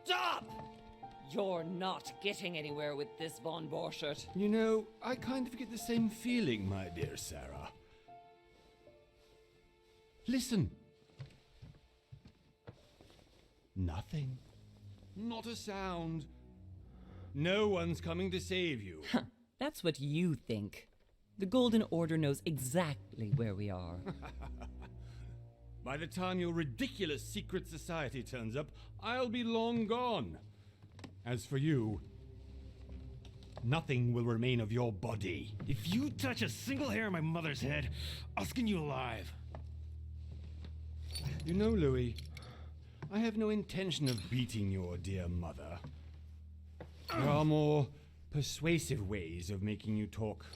Stop! You're not getting anywhere with this, von Borchert. You know, I kind of get the same feeling, my dear Sarah. Listen. Nothing. Not a sound. No one's coming to save you. That's what you think. The Golden Order knows exactly where we are. By the time your ridiculous secret society turns up, I'll be long gone. As for you, nothing will remain of your body. If you touch a single hair on my mother's head, I'll skin you alive. You know, Louis, I have no intention of beating your dear mother. There are more persuasive ways of making you talk.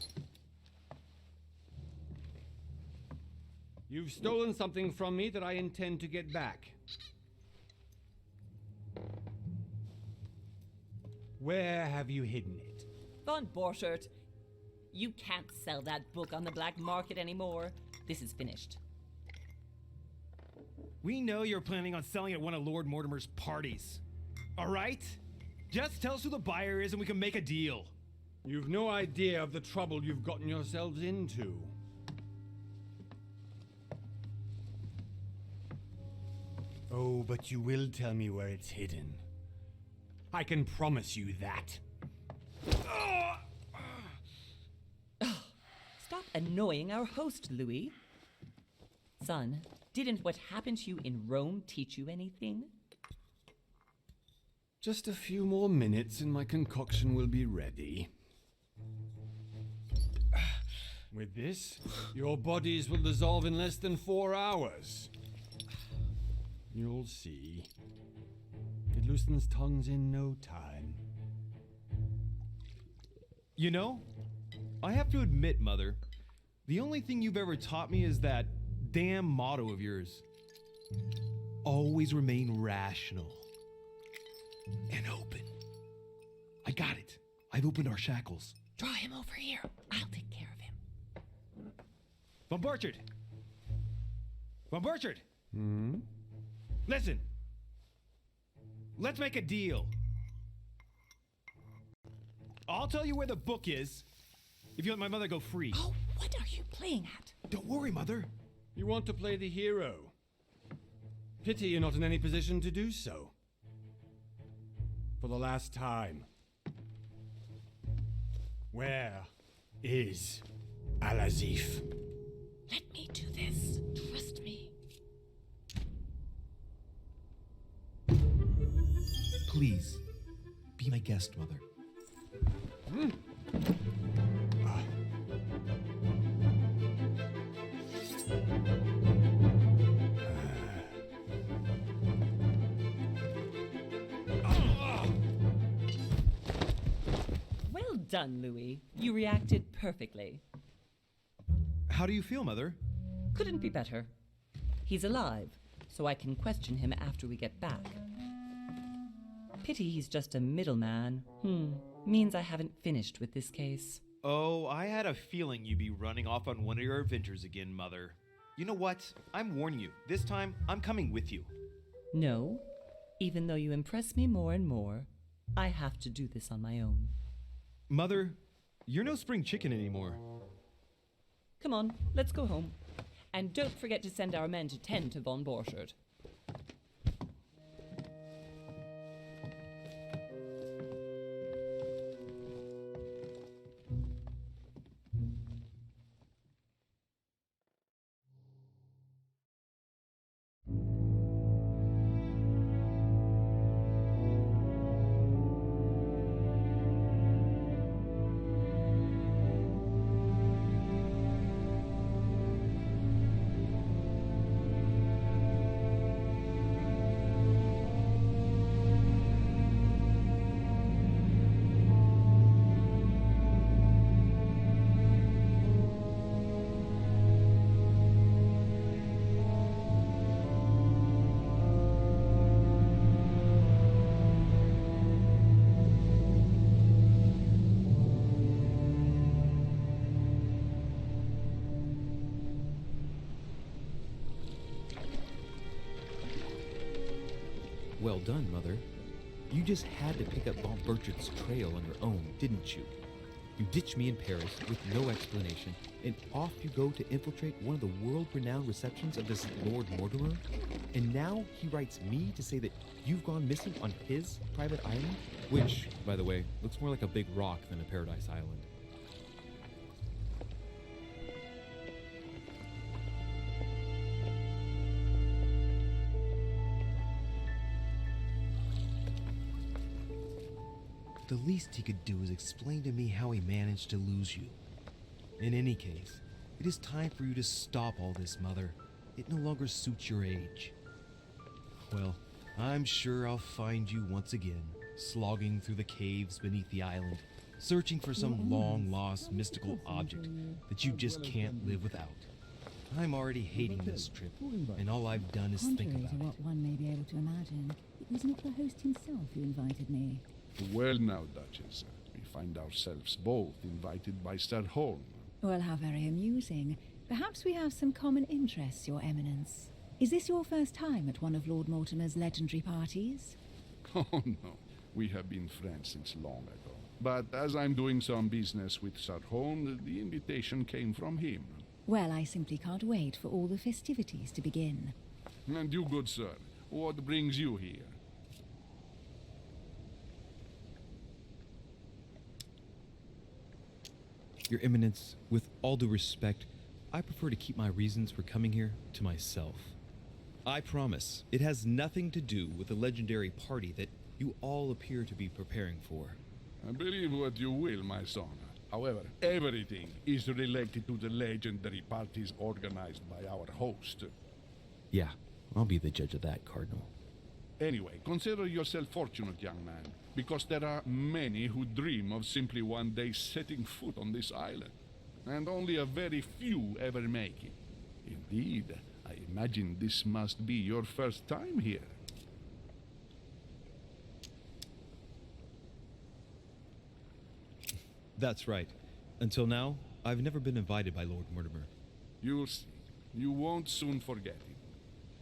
You've stolen something from me that I intend to get back. Where have you hidden it? Von Borchert, you can't sell that book on the black market anymore. This is finished. We know you're planning on selling at one of Lord Mortimer's parties. All right? Just tell us who the buyer is and we can make a deal. You've no idea of the trouble you've gotten yourselves into. Oh, but you will tell me where it's hidden. I can promise you that. Stop annoying our host, Louis. Son, didn't what happened to you in Rome teach you anything? Just a few more minutes and my concoction will be ready. With this, your bodies will dissolve in less than 4 hours. You'll see. It loosens tongues in no time. You know, I have to admit, Mother, the only thing you've ever taught me is that damn motto of yours. Always remain rational. And open. I got it. I've opened our shackles. Draw him over here. I'll take care of him. Von Borchert! Von Borchert! Hmm? Listen. Let's make a deal. I'll tell you where the book is if you let my mother go free. Oh, what are you playing at? Don't worry, Mother. You want to play the hero. Pity you're not in any position to do so. For the last time. Where is Al-Azif? Let me do this. Trust me. Please, be my guest, Mother. Well done, Louis. You reacted perfectly. How do you feel, Mother? Couldn't be better. He's alive, so I can question him after we get back. Pity he's just a middleman. Means I haven't finished with this case. Oh, I had a feeling you'd be running off on one of your adventures again, Mother. You know what? I'm warning you. This time, I'm coming with you. No, even though you impress me more and more, I have to do this on my own. Mother, you're no spring chicken anymore. Come on, let's go home. And don't forget to send our men to tend to von Borchert. Well done, Mother. You just had to pick up Bob Burchard's trail on your own, didn't you? You ditch me in Paris with no explanation, and off you go to infiltrate one of the world-renowned receptions of this Lord Mortimer? And now he writes me to say that you've gone missing on his private island? Which, by the way, looks more like a big rock than a paradise island. The least he could do is explain to me how he managed to lose you. In any case, it is time for you to stop all this, Mother. It no longer suits your age. Well, I'm sure I'll find you once again, slogging through the caves beneath the island, searching for some long-lost mystical object that you just can't live without. I'm already hating this trip, and all I've done is think Contrary about to what it. one may be able to imagine, it was not the host himself who invited me. Well now, Duchess, we find ourselves both invited by Sir Holm. Well, how very amusing. Perhaps we have some common interests, Your Eminence. Is this your first time at one of Lord Mortimer's legendary parties? Oh no, we have been friends since long ago. But as I'm doing some business with Sir Holm, the invitation came from him. Well, I simply can't wait for all the festivities to begin. And you, good sir, what brings you here? Your Eminence, with all due respect, I prefer to keep my reasons for coming here to myself. I promise, it has nothing to do with the legendary party that you all appear to be preparing for. Believe what you will, my son. However, everything is related to the legendary parties organized by our host. Yeah, I'll be the judge of that, Cardinal. Anyway, consider yourself fortunate, young man, because there are many who dream of simply one day setting foot on this island, and only a very few ever make it. Indeed, I imagine this must be your first time here. That's right. Until now, I've never been invited by Lord Mortimer. You'll see. You won't soon forget it.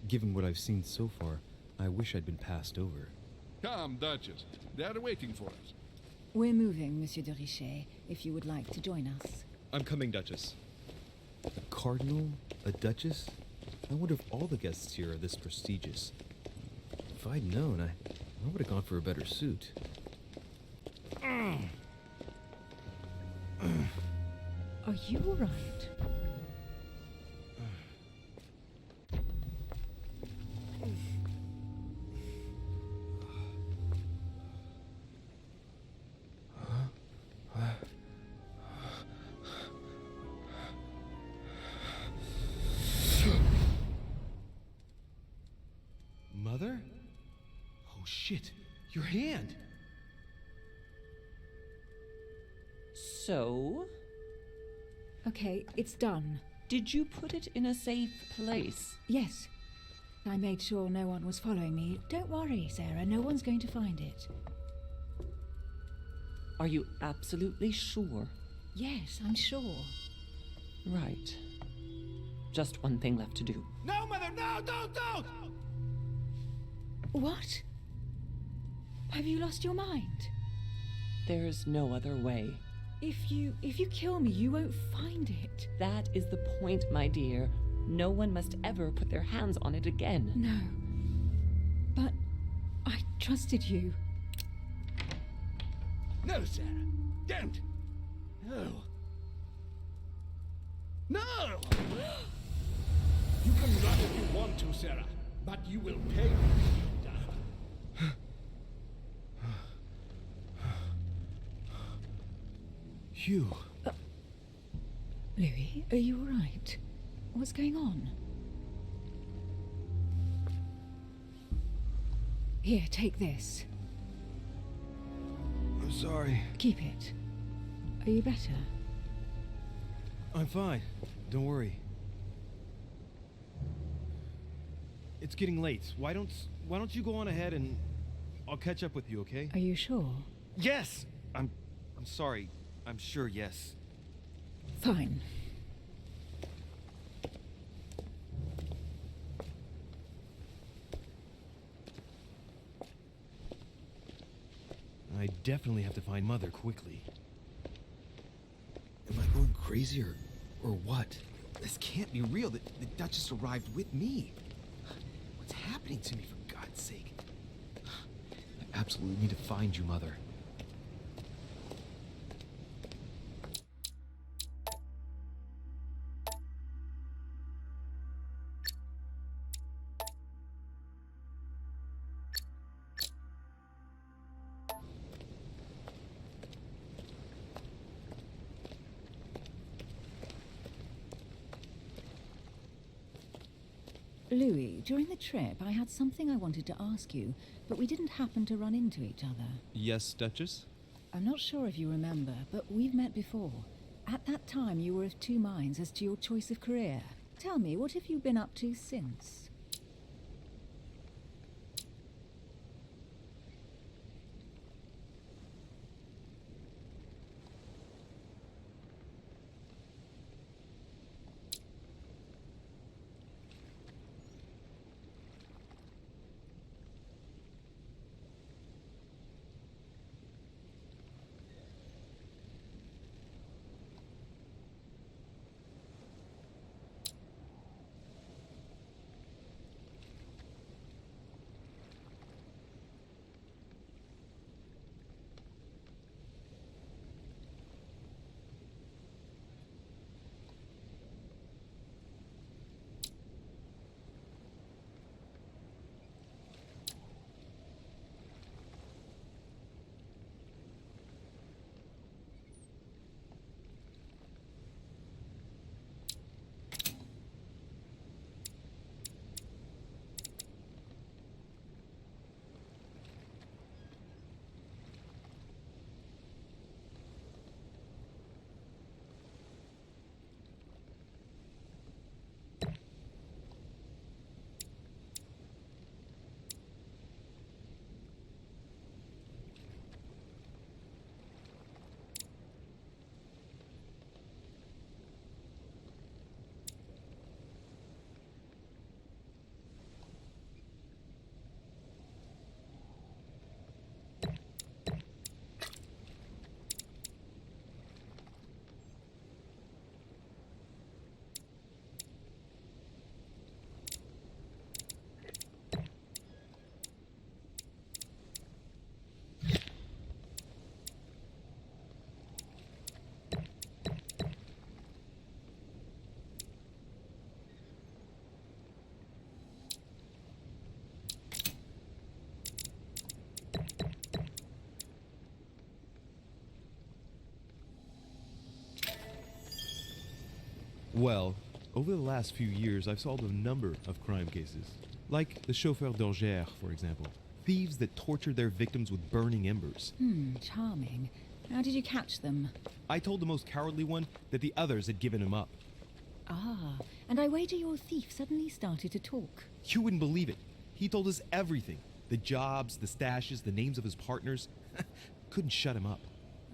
Given what I've seen so far, I wish I'd been passed over. Come, Duchess. They are waiting for us. We're moving, Monsieur de Richet, if you would like to join us. I'm coming, Duchess. A cardinal? A duchess? I wonder if all the guests here are this prestigious. If I'd known, I would have gone for a better suit. Are you all right? Mother? Oh shit, your hand! So, Okay, it's done. did you put it in a safe place? Yes. I made sure no one was following me. Don't worry, Sarah, no one's going to find it. Are you absolutely sure? Yes, I'm sure. Right. Just one thing left to do. No, Mother, no, don't! What? Have you lost your mind? There's no other way. If you kill me, you won't find it. That is the point, my dear. No one must ever put their hands on it again. No. But I trusted you. No, Sarah. Don't. No. No! You can run if you want to, Sarah, but you will pay for it. Hugh. Louis, are you all right? What's going on? Here, take this. I'm sorry. Keep it. Are you better? I'm fine. Don't worry. It's getting late. Why don't you go on ahead and I'll catch up with you, okay? Are you sure? Yes. I'm sorry. I'm sure, yes. Fine. I definitely have to find Mother quickly. Am I going crazy or what? This can't be real. The Duchess arrived with me. What's happening to me, for God's sake? I absolutely need to find you, Mother. Louis, during the trip, I had something I wanted to ask you, but we didn't happen to run into each other. Yes, Duchess? I'm not sure if you remember, but we've met before. At that time, you were of two minds as to your choice of career. Tell me, what have you been up to since? Well, over the last few years, I've solved a number of crime cases. Like the chauffeur d'Angers, for example. Thieves that tortured their victims with burning embers. Charming. How did you catch them? I told the most cowardly one that the others had given him up. Ah, and I wager your thief suddenly started to talk. You wouldn't believe it. He told us everything. The jobs, the stashes, the names of his partners. Couldn't shut him up.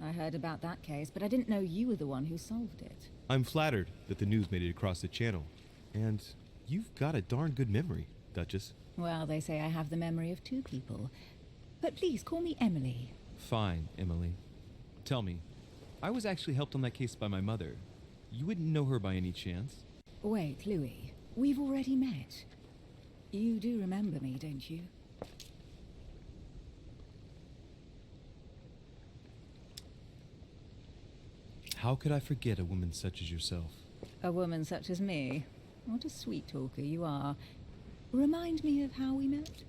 I heard about that case, but I didn't know you were the one who solved it. I'm flattered that the news made it across the channel. And you've got a darn good memory, Duchess. Well, they say I have the memory of two people. But please, call me Emily. Fine, Emily. Tell me, I was actually helped on that case by my mother. You wouldn't know her by any chance? Wait, Louis. We've already met. You do remember me, don't you? How could I forget a woman such as yourself? A woman such as me? What a sweet talker you are. Remind me of how we met?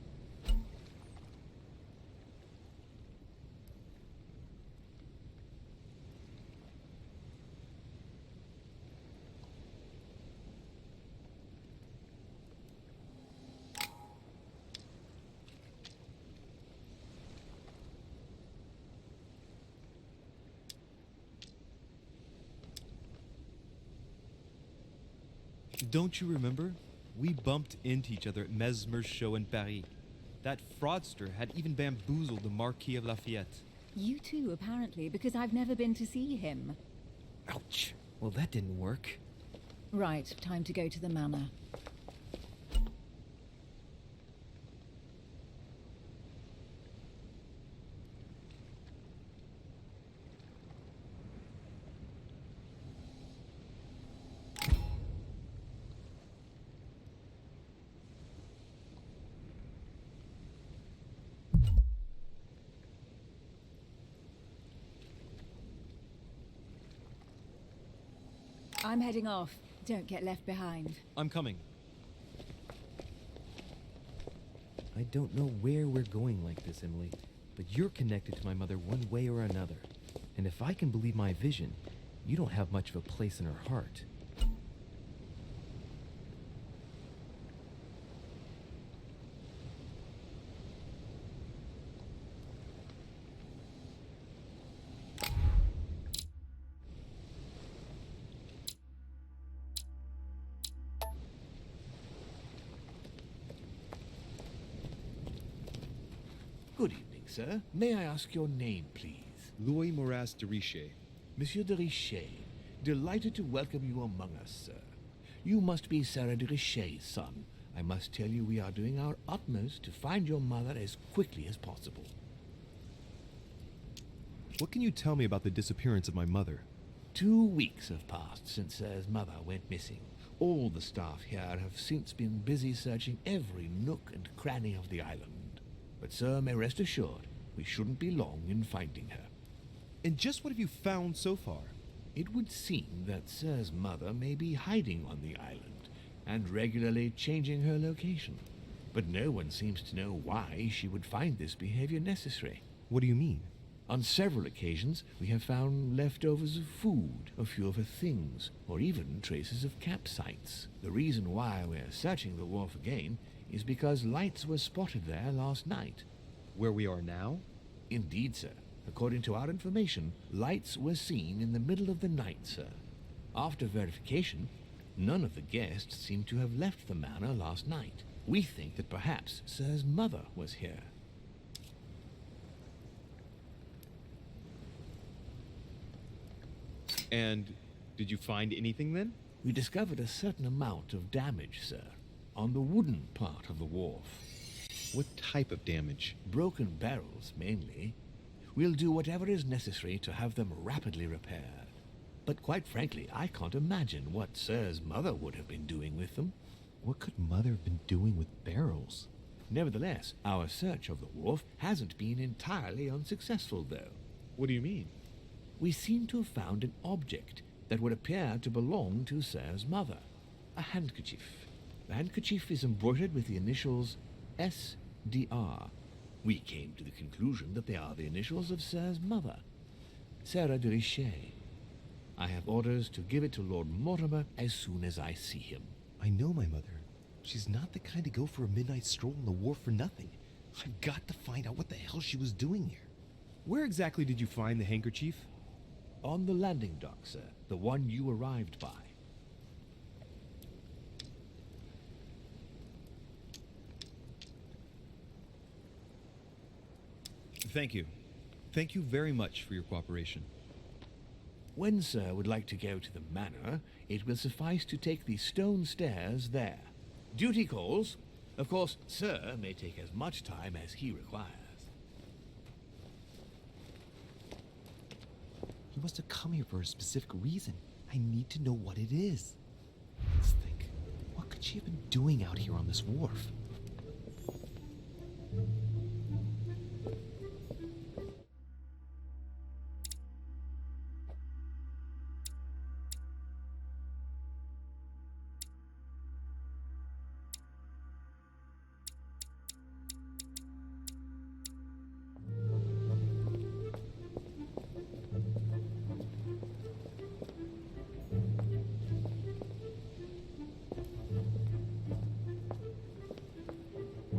Don't you remember? We bumped into each other at Mesmer's show in Paris. That fraudster had even bamboozled the Marquis of Lafayette. You too, apparently, because I've never been to see him. Ouch. Well, that didn't work. Right, time to go to the manor. I'm heading off. Don't get left behind. I'm coming. I don't know where we're going like this, Emily, but you're connected to my mother one way or another. And if I can believe my vision, you don't have much of a place in her heart. Good evening, sir. May I ask your name, please? Louis Moras de Richer. Monsieur de Richer. Delighted to welcome you among us, sir. You must be Sarah de Richer's son. I must tell you we are doing our utmost to find your mother as quickly as possible. What can you tell me about the disappearance of my mother? 2 weeks have passed since Sir's mother went missing. All the staff here have since been busy searching every nook and cranny of the island. But Sir may rest assured we shouldn't be long in finding her. And just what have you found so far? It would seem that Sir's mother may be hiding on the island and regularly changing her location. But no one seems to know why she would find this behavior necessary. What do you mean? On several occasions, we have found leftovers of food, a few of her things, or even traces of campsites. The reason why we're searching the wharf again is because lights were spotted there last night. Where we are now? Indeed, sir. According to our information, lights were seen in the middle of the night, sir. After verification, none of the guests seem to have left the manor last night. We think that perhaps Sir's mother was here. And did you find anything then? We discovered a certain amount of damage, sir, on the wooden part of the wharf. What type of damage? Broken barrels, mainly. We'll do whatever is necessary to have them rapidly repaired. But quite frankly, I can't imagine what Sir's mother would have been doing with them. What could Mother have been doing with barrels? Nevertheless, our search of the wharf hasn't been entirely unsuccessful, though. What do you mean? We seem to have found an object that would appear to belong to Sir's mother. A handkerchief. The handkerchief is embroidered with the initials S.D.R. We came to the conclusion that they are the initials of Sir's mother, Sarah de Richer. I have orders to give it to Lord Mortimer as soon as I see him. I know my mother. She's not the kind to go for a midnight stroll on the wharf for nothing. I've got to find out what the hell she was doing here. Where exactly did you find the handkerchief? On the landing dock, sir, the one you arrived by. Thank you. Thank you very much for your cooperation. When Sir would like to go to the manor, it will suffice to take the stone stairs there. Duty calls. Of course, Sir may take as much time as he requires. He must have come here for a specific reason. I need to know what it is. Let's think. What could she have been doing out here on this wharf?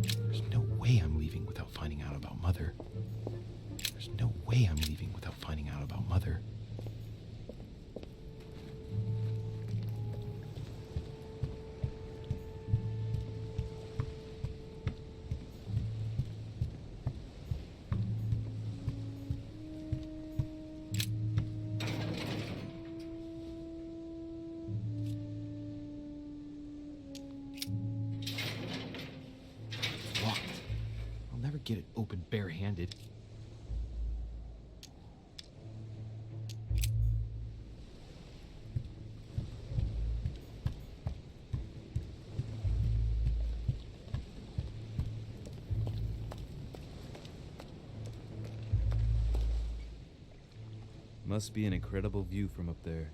There's no way I'm leaving without finding out about Mother. There's no way I'm leaving without finding out about Mother. It's locked. I'll never get it open barehanded. Must be an incredible view from up there.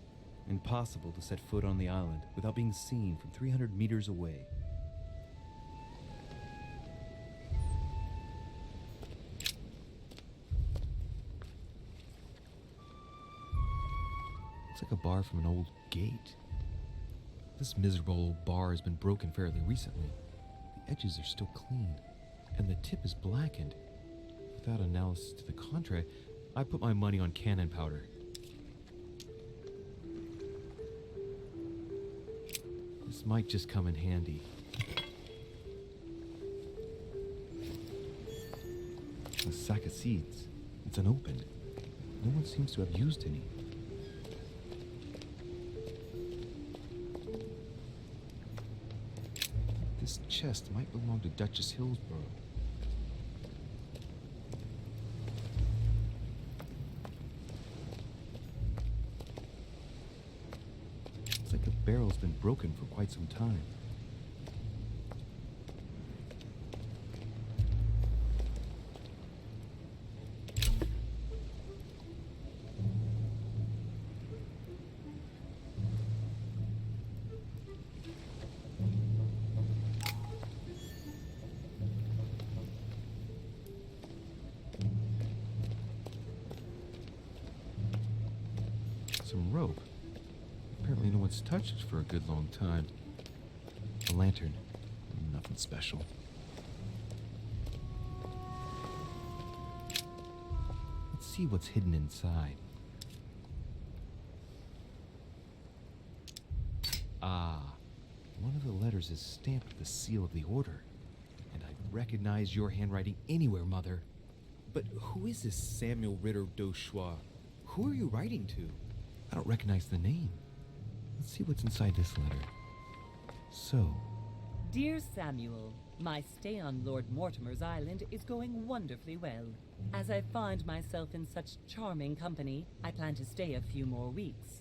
Impossible to set foot on the island without being seen from 300 meters away. Looks like a bar from an old gate. This miserable old bar has been broken fairly recently. The edges are still clean, and the tip is blackened. Without analysis to the contrary, I put my money on cannon powder. This might just come in handy. A sack of seeds. It's unopened. No one seems to have used any. This chest might belong to Duchess Hillsborough. It's like the barrel's been broken for quite some time. Some rope. Apparently no one's touched it for a good long time. A lantern. Nothing special. Let's see what's hidden inside. Ah, one of the letters is stamped with the seal of the order. And I recognize your handwriting anywhere, Mother. But who is this Samuel Ritter d'Auchois? Who are you writing to? I don't recognize the name. Let's see what's inside this letter. So, Dear Samuel, my stay on Lord Mortimer's island is going wonderfully well. As I find myself in such charming company, I plan to stay a few more weeks.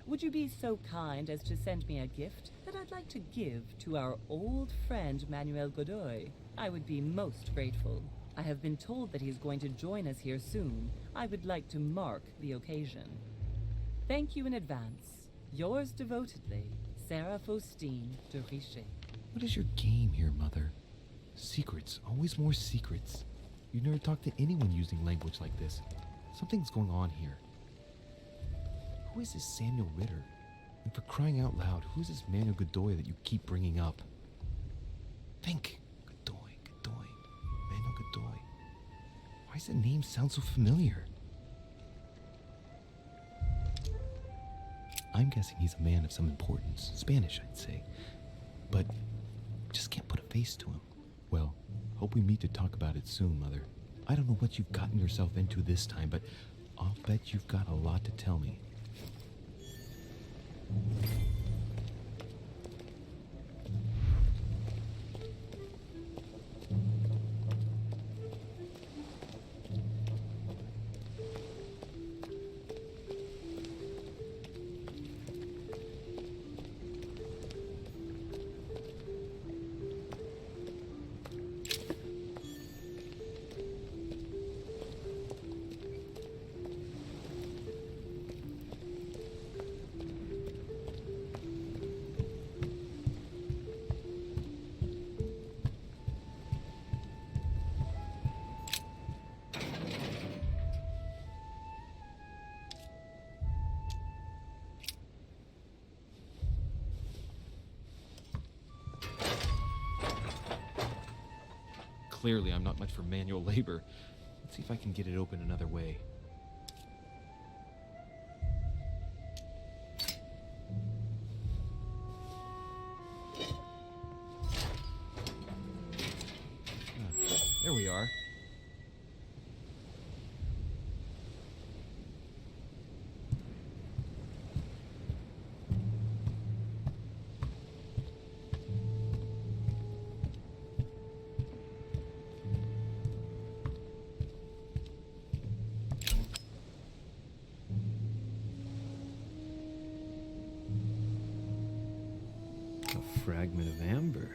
Would you be so kind as to send me a gift that I'd like to give to our old friend Manuel Godoy? I would be most grateful. I have been told that he's going to join us here soon. I would like to mark the occasion. Thank you in advance. Yours devotedly, Sarah Faustine de Richet. what is your game here, Mother? Secrets, always more secrets. You never talk to anyone using language like this. Something's going on here. Who is this Samuel Ritter? And for crying out loud, who's this Manuel Godoy that you keep bringing up? Think. Godoy, Godoy, Manuel Godoy. Why does the name sound so familiar? I'm guessing he's a man of some importance. Spanish, I'd say. But just can't put a face to him. Well, hope we meet to talk about it soon, Mother. I don't know what you've gotten yourself into this time, but I'll bet you've got a lot to tell me. Clearly, I'm not much for manual labor. Let's see if I can get it open another way. There we are. A fragment of amber.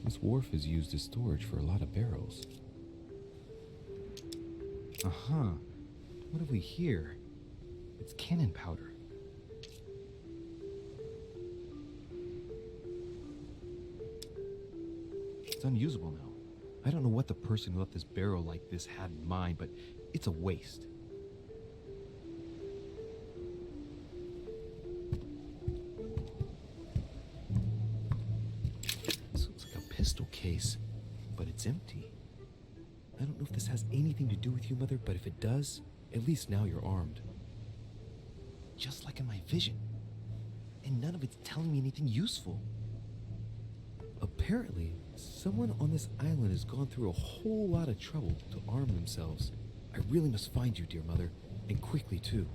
This wharf is used as storage for a lot of barrels. What have we here? It's cannon powder. unusable now. I don't know what the person who left this barrel like this had in mind, but it's a waste. This looks like a pistol case, but it's empty. I don't know if this has anything to do with you, Mother, but if it does, at least now you're armed. Just like in my vision. And none of it's telling me anything useful. Apparently, someone on this island has gone through a whole lot of trouble to arm themselves. I really must find you, dear Mother, and quickly too.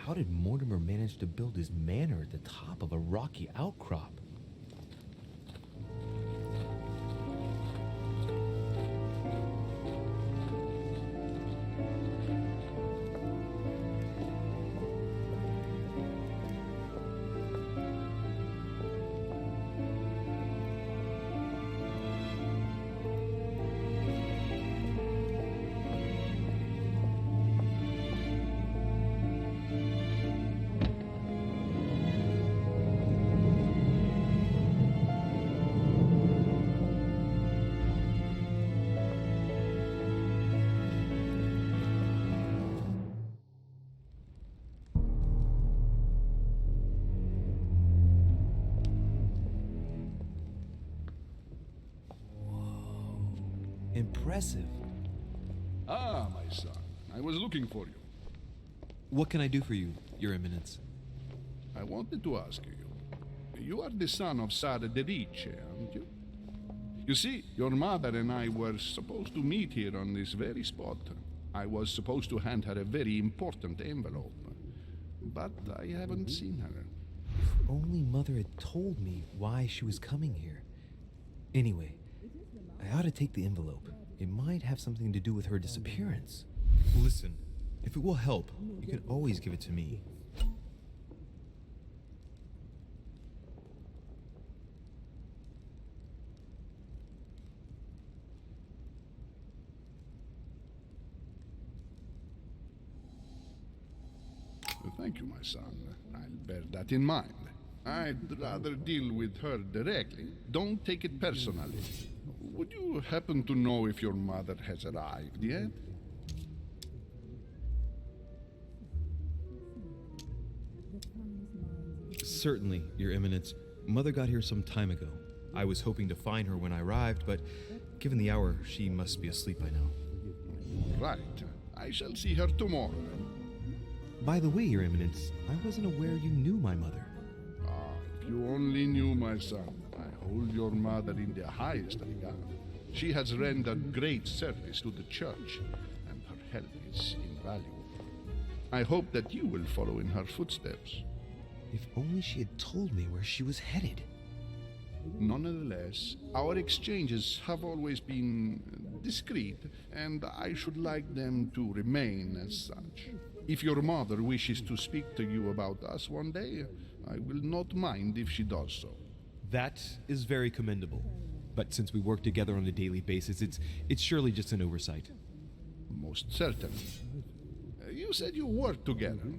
How did Mortimer manage to build his manor at the top of a rocky outcrop? Impressive. Ah, my son. I was looking for you. What can I do for you, Your Eminence? I wanted to ask you. You are the son of Sara de Ricci, aren't you? You see, your mother and I were supposed to meet here on this very spot. I was supposed to hand her a very important envelope. But I haven't seen her. If only Mother had told me why she was coming here. Anyway, I ought to take the envelope. It might have something to do with her disappearance. Listen, if it will help, you can always give it to me. Thank you, my son. I'll bear that in mind. I'd rather deal with her directly. Don't take it personally. Would you happen to know if your mother has arrived yet? Certainly, Your Eminence. Mother got here some time ago. I was hoping to find her when I arrived, but given the hour, she must be asleep by now. Right. I shall see her tomorrow. By the way, Your Eminence, I wasn't aware you knew my mother. Ah, if you only knew, my son. I hold your mother in the highest regard. She has rendered great service to the church, and her help is invaluable. I hope that you will follow in her footsteps. If only she had told me where she was headed. Nonetheless, our exchanges have always been discreet, and I should like them to remain as such. If your mother wishes to speak to you about us one day, I will not mind if she does so. That is very commendable. But since we work together on a daily basis, it's surely just an oversight. Most certainly. You said you work together.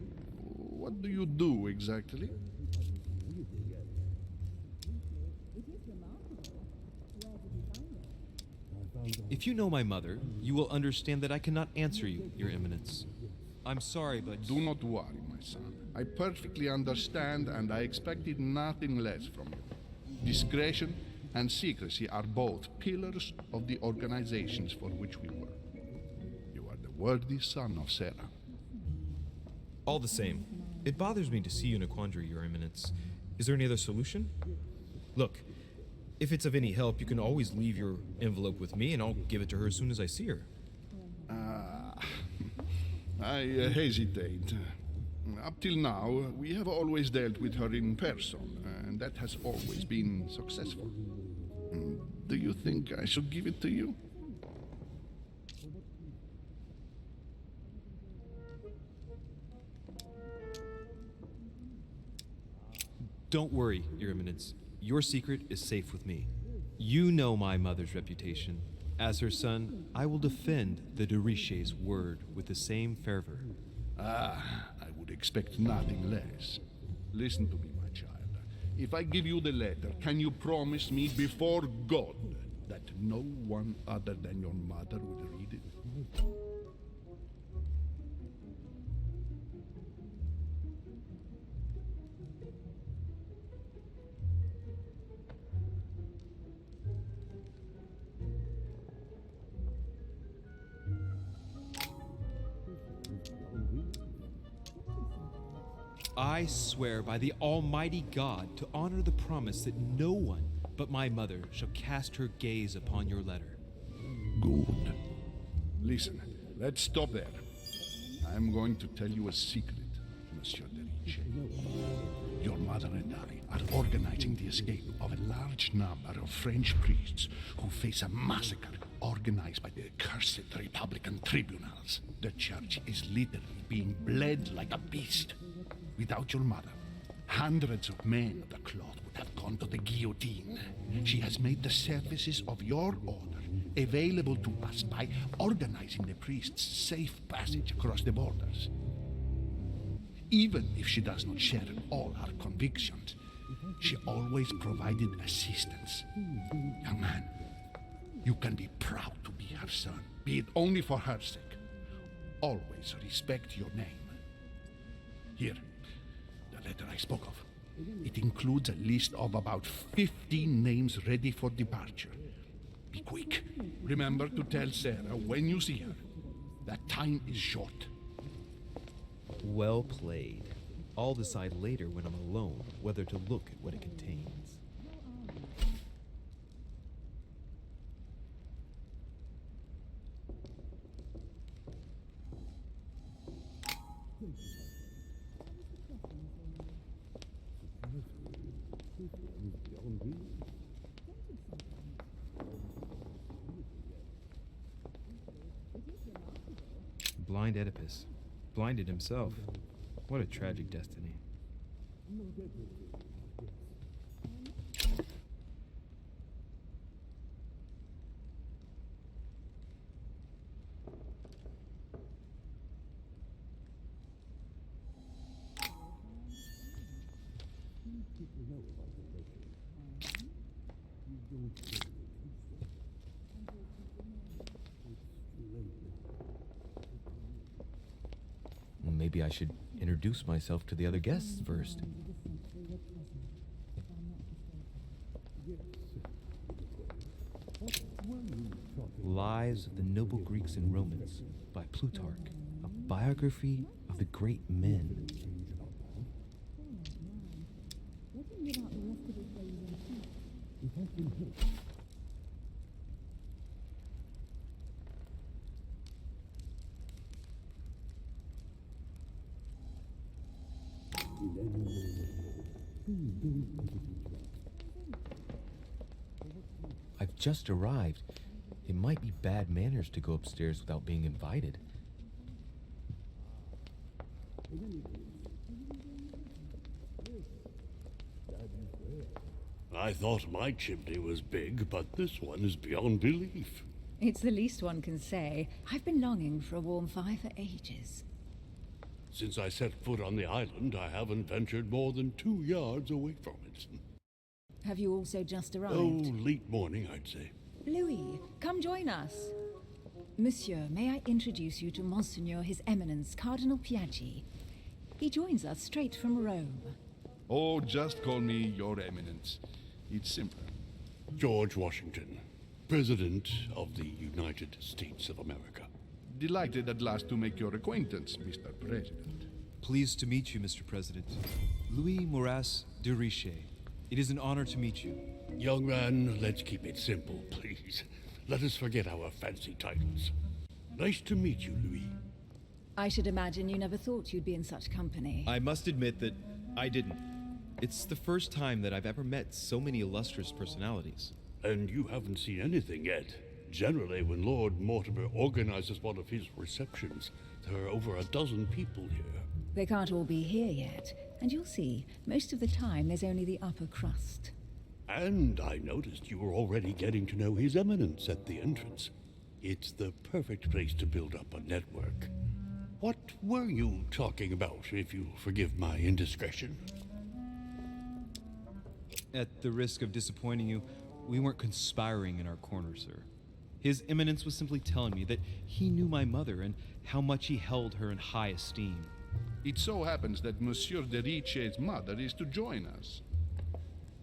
What do you do exactly? If you know my mother, you will understand that I cannot answer you, Your Eminence. I'm sorry, but... Do not worry, my son. I perfectly understand, and I expected nothing less from you. Discretion and secrecy are both pillars of the organizations for which we work. You are the worthy son of Sarah. All the same, it bothers me to see you in a quandary, Your Eminence. Is there any other solution? Look, if it's of any help, you can always leave your envelope with me, and I'll give it to her as soon as I see her. I hesitate. Up till now, we have always dealt with her in person, and that has always been successful. Do you think I should give it to you? Don't worry, Your Eminence. Your secret is safe with me. You know my mother's reputation. As her son, I will defend the de Richet's word with the same fervor. Ah, I would expect nothing less. Listen to me, my child. If I give you the letter, can you promise me before God that no one other than your mother will read it? I swear by the Almighty God to honor the promise that no one but my mother shall cast her gaze upon your letter. Good. Listen, let's stop there. I'm going to tell you a secret, Monsieur de Richet. Your mother and I are organizing the escape of a large number of French priests who face a massacre organized by the accursed Republican tribunals. The church is literally being bled like a beast. Without your mother, hundreds of men of the cloth would have gone to the guillotine. She has made the services of your order available to us by organizing the priests' safe passage across the borders. Even if she does not share all our convictions, she always provided assistance. Young man, you can be proud to be her son, be it only for her sake. Always respect your name. Here, the letter I spoke of. It includes a list of about 15 names ready for departure. Be quick. Remember to tell Sarah when you see her that time is short. Well played. I'll decide later when I'm alone whether to look at what it contains. Blind Oedipus. Blinded himself. What a tragic destiny. Maybe I should introduce myself to the other guests first. Lives of the Noble Greeks and Romans by Plutarch, a biography of the great men. I've just arrived. It might be bad manners to go upstairs without being invited. I thought my chimney was big, but this one is beyond belief. It's the least one can say. I've been longing for a warm fire for ages. Since I set foot on the island, I haven't ventured more than 2 yards away from it. Have you also just arrived? Oh, late morning, I'd say. Louis, come join us. Monsieur, may I introduce you to Monseigneur His Eminence, Cardinal Piaggi. He joins us straight from Rome. Oh, just call me Your Eminence. It's simpler. George Washington, President of the United States of America. Delighted at last to make your acquaintance, Mr. President. Pleased to meet you, Mr. President. Louis Maurice de Richet. It is an honor to meet you. Young man, let's keep it simple, please. Let us forget our fancy titles. Nice to meet you, Louis. I should imagine you never thought you'd be in such company. I must admit that I didn't. It's the first time that I've ever met so many illustrious personalities. And you haven't seen anything yet. Generally, when Lord Mortimer organizes one of his receptions, there are over a dozen people here. They can't all be here yet, and you'll see, most of the time there's only the upper crust. And I noticed you were already getting to know His Eminence at the entrance. It's the perfect place to build up a network. What were you talking about, if you'll forgive my indiscretion? At the risk of disappointing you, we weren't conspiring in our corner, sir. His Eminence was simply telling me that he knew my mother and how much he held her in high esteem. It so happens that Monsieur de Riche's mother is to join us.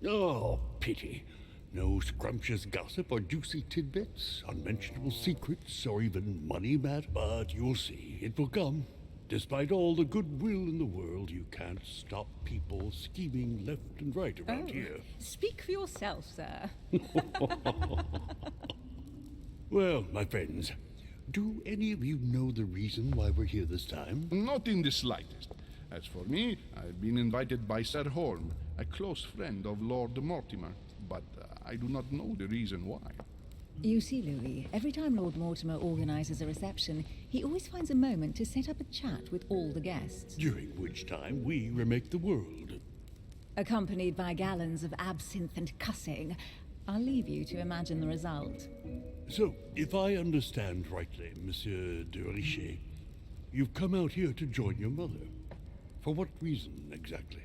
Oh, pity. No scrumptious gossip or juicy tidbits, unmentionable secrets, or even money matter. But you'll see, it will come. Despite all the goodwill in the world, you can't stop people scheming left and right around here. Speak for yourself, sir. Well, my friends, do any of you know the reason why we're here this time? Not in the slightest. As for me, I've been invited by Sir Holm, a close friend of Lord Mortimer, but I do not know the reason why. You see, Louis, every time Lord Mortimer organizes a reception, he always finds a moment to set up a chat with all the guests. During which time we remake the world. Accompanied by gallons of absinthe and cussing. I'll leave you to imagine the result. So, if I understand rightly, Monsieur de Richet, you've come out here to join your mother. For what reason, exactly?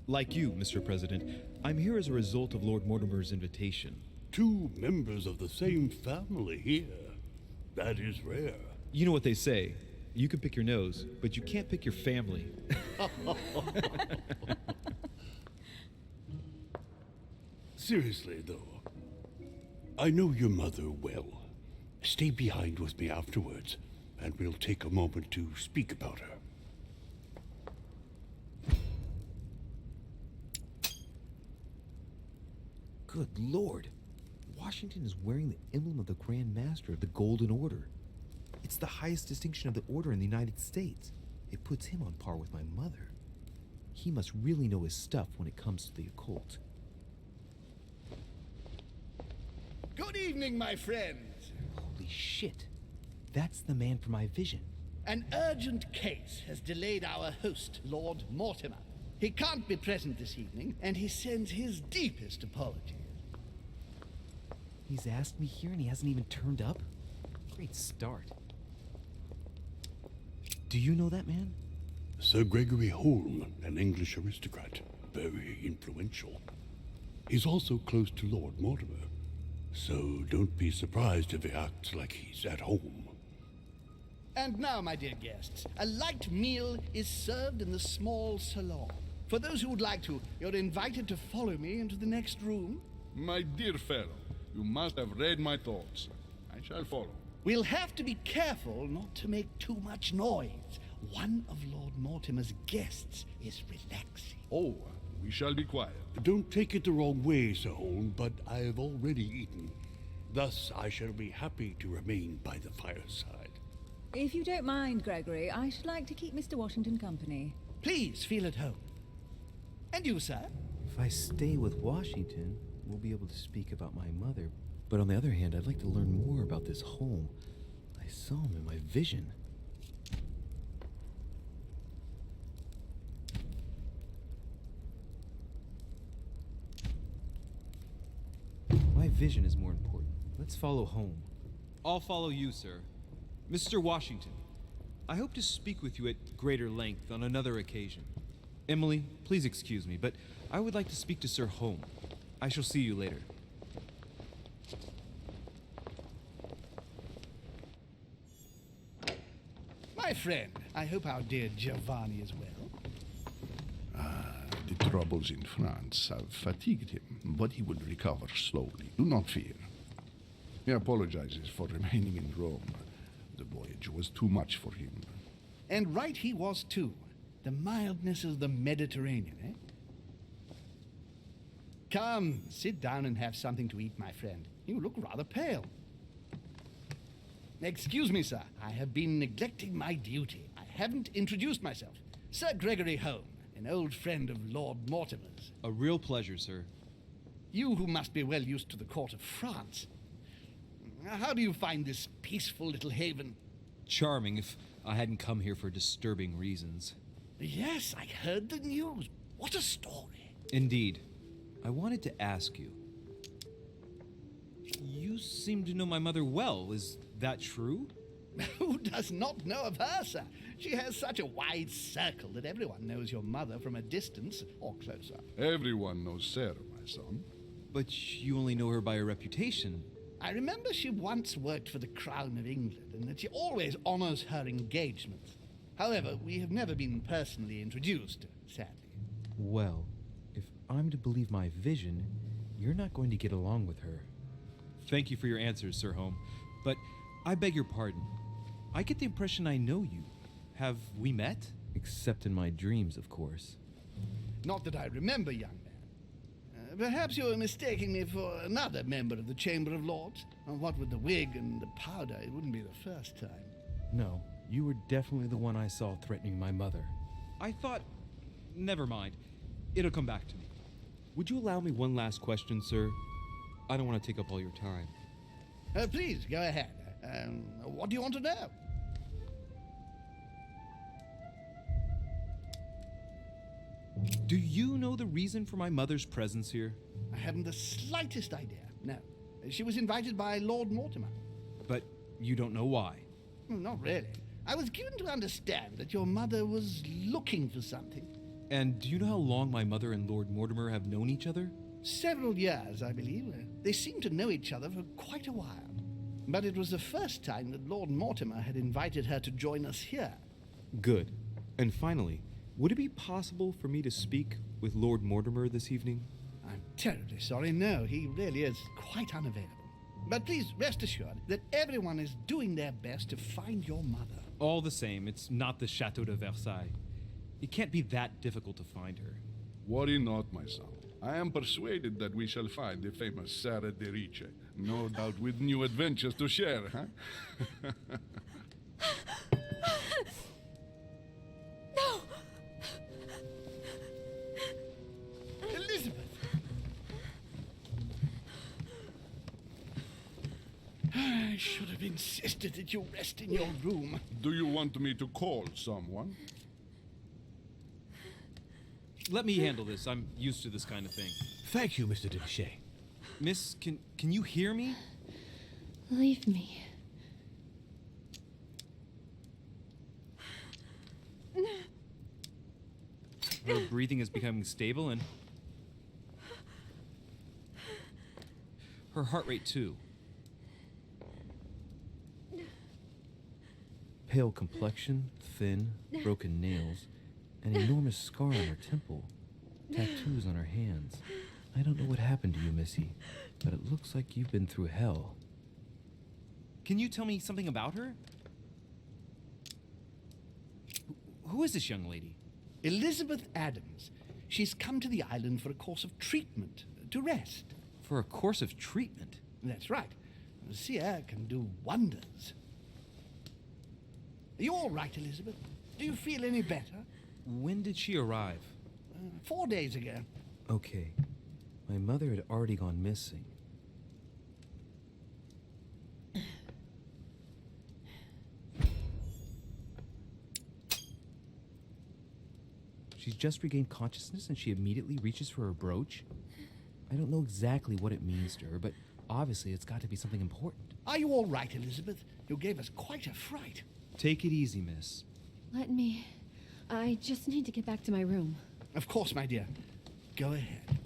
Like you, Mr. President, I'm here as a result of Lord Mortimer's invitation. 2 members of the same family here. That is rare. You know what they say. You can pick your nose, but you can't pick your family. Seriously, though, I know your mother well. Stay behind with me afterwards, and we'll take a moment to speak about her. Good Lord. Washington is wearing the emblem of the Grand Master of the Golden Order. It's the highest distinction of the order in the United States. It puts him on par with my mother. He must really know his stuff when it comes to the occult. Good evening, my friends. Holy shit. That's the man for my vision. An urgent case has delayed our host, Lord Mortimer. He can't be present this evening, and he sends his deepest apologies. He's asked me here and he hasn't even turned up? Great start. Do you know that man? Sir Gregory Holm, an English aristocrat, very influential. He's also close to Lord Mortimer, so don't be surprised if he acts like he's at home. And now, my dear guests, a light meal is served in the small salon. For those who would like to, you're invited to follow me into the next room. My dear fellow, you must have read my thoughts. I shall follow. We'll have to be careful not to make too much noise. One of Lord Mortimer's guests is relaxing. Oh, we shall be quiet. Don't take it the wrong way, Sir Holm, but I have already eaten. Thus, I shall be happy to remain by the fireside. If you don't mind, Gregory, I should like to keep Mr. Washington company. Please feel at home. And you, sir? If I stay with Washington, we'll be able to speak about my mother. But on the other hand, I'd like to learn more about this home. I saw him in my vision. My vision is more important. Let's follow home. I'll follow you, sir. Mr. Washington, I hope to speak with you at greater length on another occasion. Emily, please excuse me, but I would like to speak to Sir Holm. I shall see you later. My friend, I hope our dear Giovanni is well. The troubles in France have fatigued him, but he will recover slowly. Do not fear. He apologizes for remaining in Rome. The voyage was too much for him. And right he was too. The mildness of the Mediterranean, eh? Come, sit down and have something to eat, my friend. You look rather pale. Excuse me, sir. I have been neglecting my duty. I haven't introduced myself. Sir Gregory Home, an old friend of Lord Mortimer's. A real pleasure, sir. You who must be well used to the court of France. How do you find this peaceful little haven? Charming if I hadn't come here for disturbing reasons. Yes, I heard the news. What a story. Indeed. I wanted to ask you. You seem to know my mother well. Is that true? Who does not know of her, sir? She has such a wide circle that everyone knows your mother from a distance or closer. Everyone knows Sarah, my son. But you only know her by her reputation. I remember she once worked for the Crown of England and that she always honors her engagements. However, we have never been personally introduced, sadly. Well, if I'm to believe my vision, you're not going to get along with her. Thank you for your answers, Sir Home. But I beg your pardon. I get the impression I know you. Have we met? Except in my dreams, of course. Not that I remember, young man. Perhaps you are mistaking me for another member of the Chamber of Lords. What with the wig and the powder, it wouldn't be the first time. No, you were definitely the one I saw threatening my mother. I thought... Never mind. It'll come back to me. Would you allow me one last question, sir? I don't want to take up all your time. Please, go ahead. What do you want to know? Do you know the reason for my mother's presence here? I haven't the slightest idea, no. She was invited by Lord Mortimer. But you don't know why? Not really. I was given to understand that your mother was looking for something. And do you know how long my mother and Lord Mortimer have known each other? Several years, I believe. They seemed to know each other for quite a while. But it was the first time that Lord Mortimer had invited her to join us here. Good. And finally, would it be possible for me to speak with Lord Mortimer this evening? I'm terribly sorry, no. He really is quite unavailable. But please rest assured that everyone is doing their best to find your mother. All the same, it's not the Chateau de Versailles. It can't be that difficult to find her. Worry not, my son. I am persuaded that we shall find the famous Sarah de Riche. No doubt with new adventures to share, huh? No! Elizabeth! I should have insisted that you rest in your room. Do you want me to call someone? Let me handle this. I'm used to this kind of thing. Thank you, Mr. Denichet. Miss, can you hear me? Leave me. Her breathing is becoming stable and her heart rate too. Pale complexion, thin, broken nails, an enormous scar on her temple, tattoos on her hands. I don't know what happened to you, Missy, but it looks like you've been through hell. Can you tell me something about her? Who is this young lady? Elizabeth Adams. She's come to the island for a course of treatment, to rest. For a course of treatment? That's right. Sea air can do wonders. Are you all right, Elizabeth? Do you feel any better? When did she arrive? 4 days ago. Okay, my mother had already gone missing. She's just regained consciousness and she immediately reaches for her brooch? I don't know exactly what it means to her, but obviously it's got to be something important. Are you all right, Elizabeth? You gave us quite a fright. Take it easy, miss. Let me. I just need to get back to my room. Of course, my dear. Go ahead.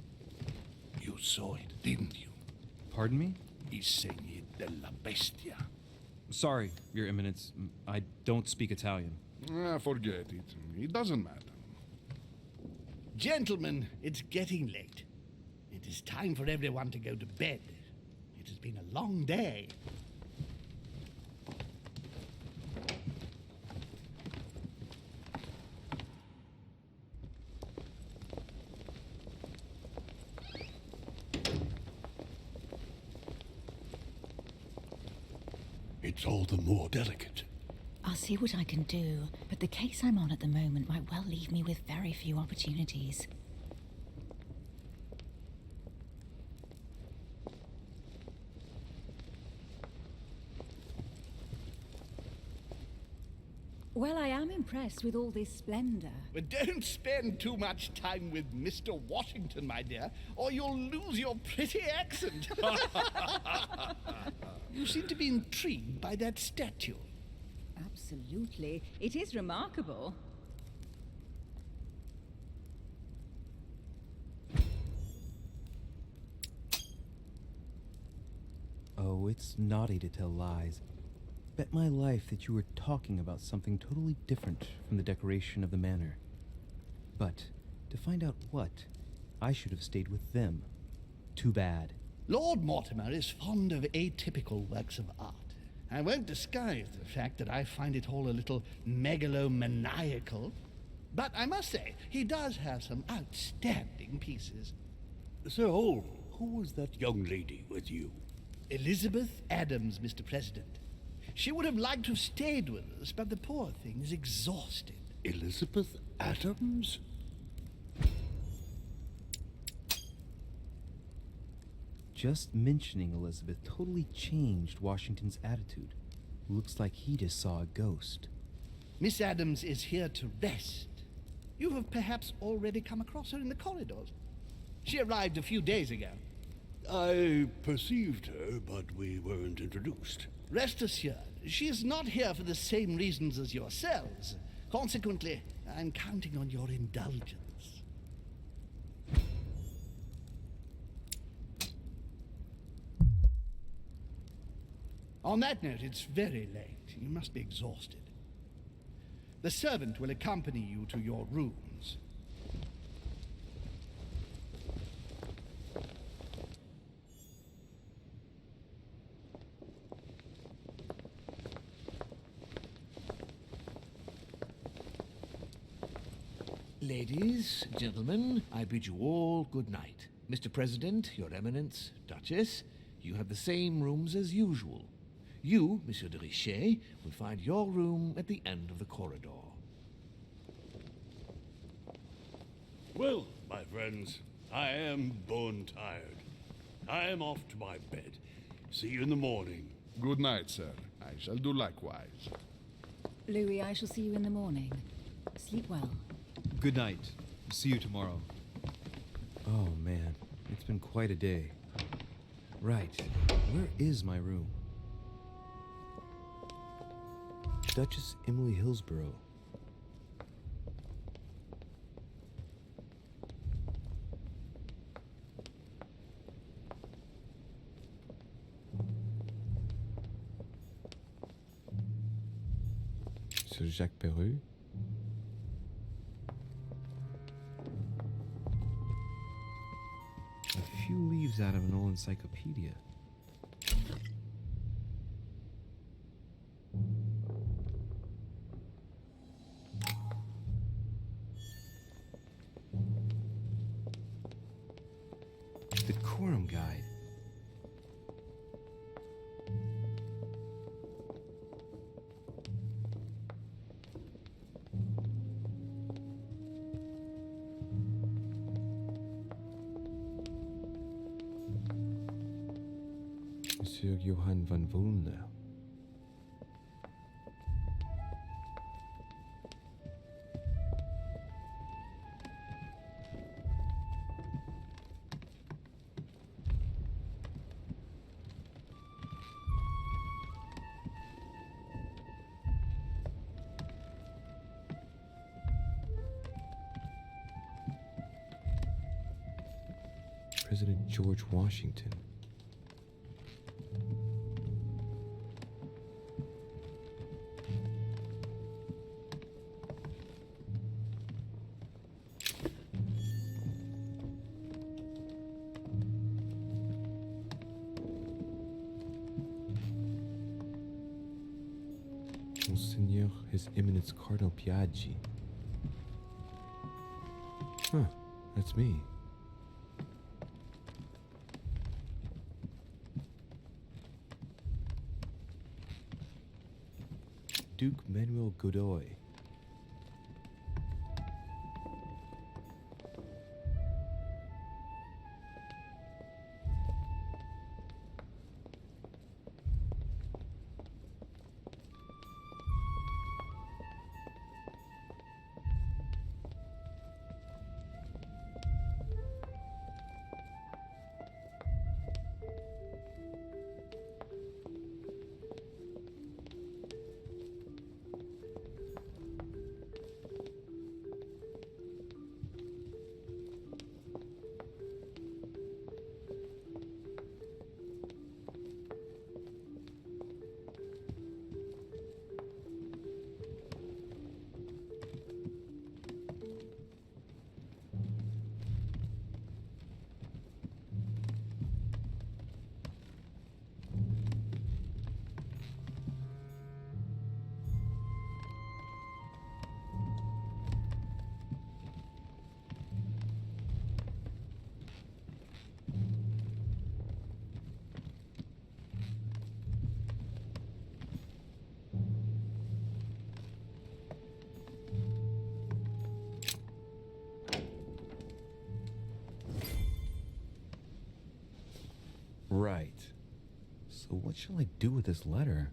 You saw it, didn't you? Pardon me? I segni della bestia. Sorry, Your Eminence. I don't speak Italian. Forget it. It doesn't matter. Gentlemen, it's getting late. It is time for everyone to go to bed. It has been a long day. it's all the more delicate. I'll see what I can do, but the case I'm on at the moment might well leave me with very few opportunities. Well, I am impressed with all this splendor. But don't spend too much time with Mr. Washington, my dear, or you'll lose your pretty accent. You seem to be intrigued by that statue. Absolutely. It is remarkable. Oh, it's naughty to tell lies. Bet my life that you were talking about something totally different from the decoration of the manor. But to find out what, I should have stayed with them. Too bad. Lord Mortimer is fond of atypical works of art. I won't disguise the fact that I find it all a little megalomaniacal. But I must say, he does have some outstanding pieces. So, who was that young lady with you? Elizabeth Adams, Mr. President. She would have liked to have stayed with us, but the poor thing is exhausted. Elizabeth Adams? Just mentioning Elizabeth totally changed Washington's attitude. Looks like he just saw a ghost. Miss Adams is here to rest. You have perhaps already come across her in the corridors. She arrived a few days ago. I perceived her, but we weren't introduced. Rest assured, she is not here for the same reasons as yourselves. Consequently, I'm counting on your indulgence. On that note, it's very late. You must be exhausted. The servant will accompany you to your rooms. Ladies, gentlemen, I bid you all good night. Mr. President, Your Eminence, Duchess, you have the same rooms as usual. You, Monsieur de Richet, will find your room at the end of the corridor. Well, my friends, I am bone tired. I am off to my bed. See you in the morning. Good night, sir. I shall do likewise. Louis, I shall see you in the morning. Sleep well. Good night. See you tomorrow. Oh man, it's been quite a day. Right, where is my room? Duchess Emily Hillsborough. Sir Jacques Perru. A few leaves out of an old encyclopedia. The Quorum Guide. Monsieur Johann van Volner. President George Washington. Monseigneur, His Eminence Cardinal Piaggi. Huh, that's me. Duke Manuel Godoy. Right. So what shall I do with this letter?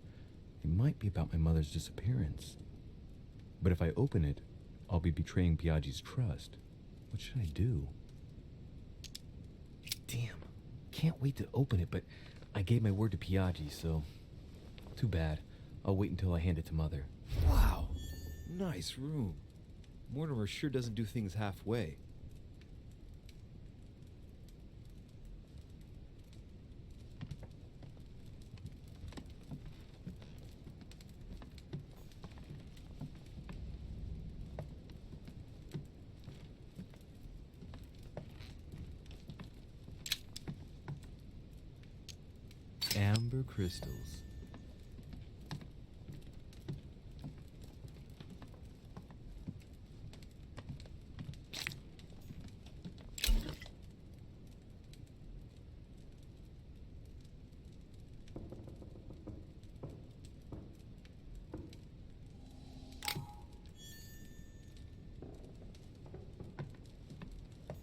It might be about my mother's disappearance. But if I open it, I'll be betraying Piaggi's trust. What should I do? Damn. Can't wait to open it, but I gave my word to Piaggi, so... Too bad. I'll wait until I hand it to Mother. Wow. Nice room. Mortimer sure doesn't do things halfway. Amber crystals.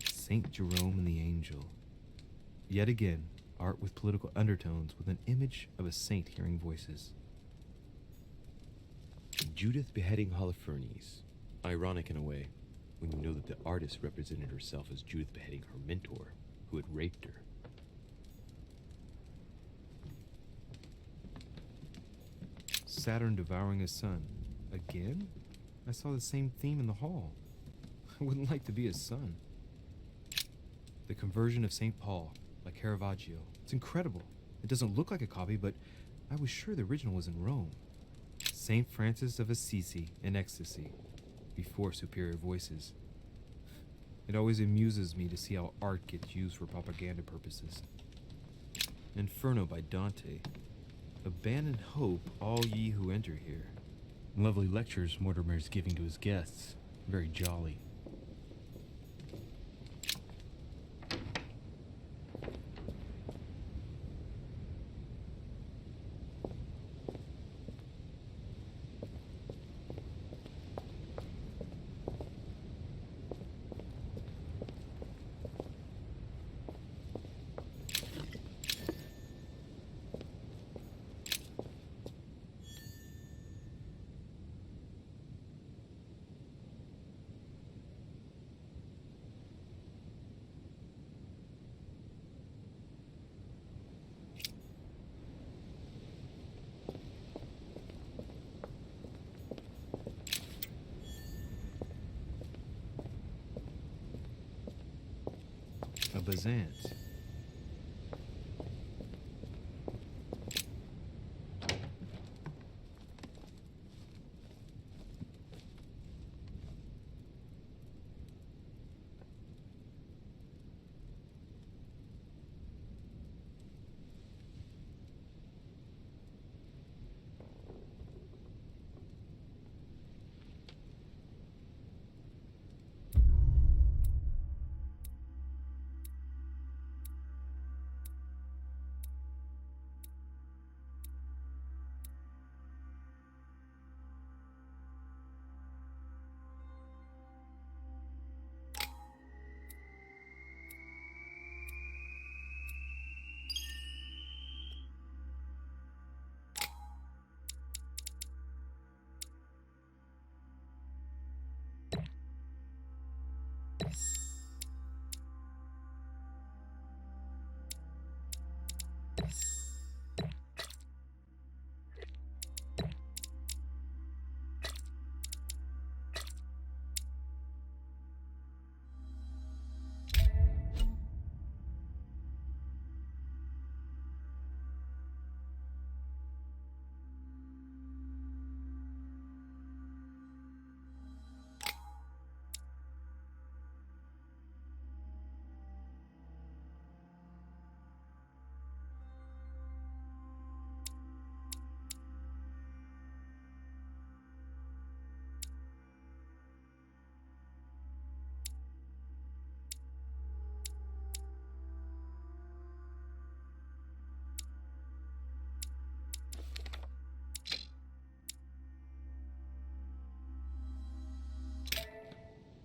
Saint Jerome and the Angel. Yet again, art with political undertones with an image of a saint hearing voices. Judith beheading Holofernes. Ironic in a way, when you know that the artist represented herself as Judith beheading her mentor, who had raped her. Saturn devouring his son. Again? I saw the same theme in the hall. I wouldn't like to be his son. The conversion of St. Paul, by Caravaggio. It's incredible. It doesn't look like a copy, but I was sure the original was in Rome. St. Francis of Assisi in ecstasy, before superior voices. It always amuses me to see how art gets used for propaganda purposes. Inferno by Dante. Abandon hope, all ye who enter here. Lovely lectures Mortimer is giving to his guests. Very jolly. A Bazant. Yes.